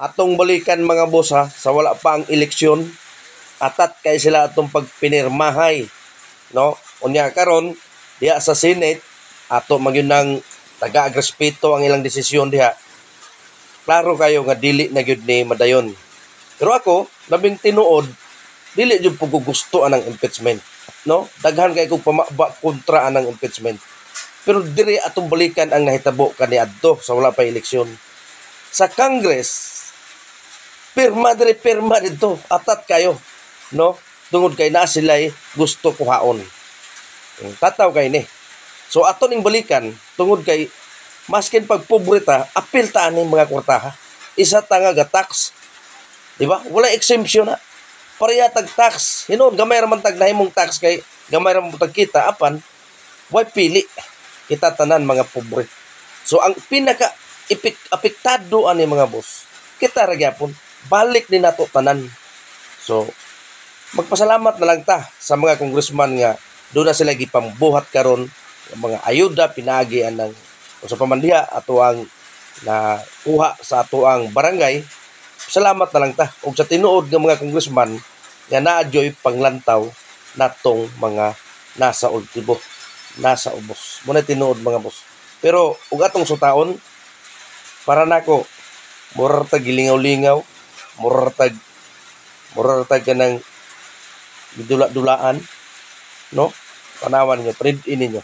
atong balikan mga boss ha, sa wala pa ang eleksyon, atat kay sila atong pagpinirmahay, no? Unya karon diha sa Senate ato magyud nang taga-agrespeto ang ilang desisyon diha. Klaro kayo nga dili na gyud ni madayon. Pero ako, labing tinuod, dili jud pug gusto anang impeachment, no? Daghan kay kog pamaba kontra anang impeachment. Pero diri atong balikan ang nahitabo kaniadto sa wala pa eleksyon. Sa Congress, pirma dito, atat kayo, no? Tungod kay na sila'y gusto kuhaon. Tataw kay ni. So ato ning balikan tungod kay maskin pagpobrita, apil ta ani mga kwartaha. Isa ta nga tax, di ba? Wala exemption na. Pareha tag tax. Hinon gamay ra man tag nahimong tax kay gamay ra man tag kita apan way pili kita tanan mga pobre. So ang pinaka apektado ani mga boss, kita ra gyapon balik ni nato tanan. So magpasalamat na lang ta sa mga congressman nga doon na sila gipambuhat karon mga ayuda pinaagi anang sa pamandiha ato ang nakuha sa ato ang barangay. Salamat na lang ta ug sa tinuod nga mga congressman nga naadyoy panglantaw natong mga nasa ultibo, nasa ubos. Muna tinuod mga boss. Pero ug atong sutaon para nako murar tag gilingaw-lingaw, murar tag kanang gidula-dulaan, no? Tanawan niyo, trade in ninyo.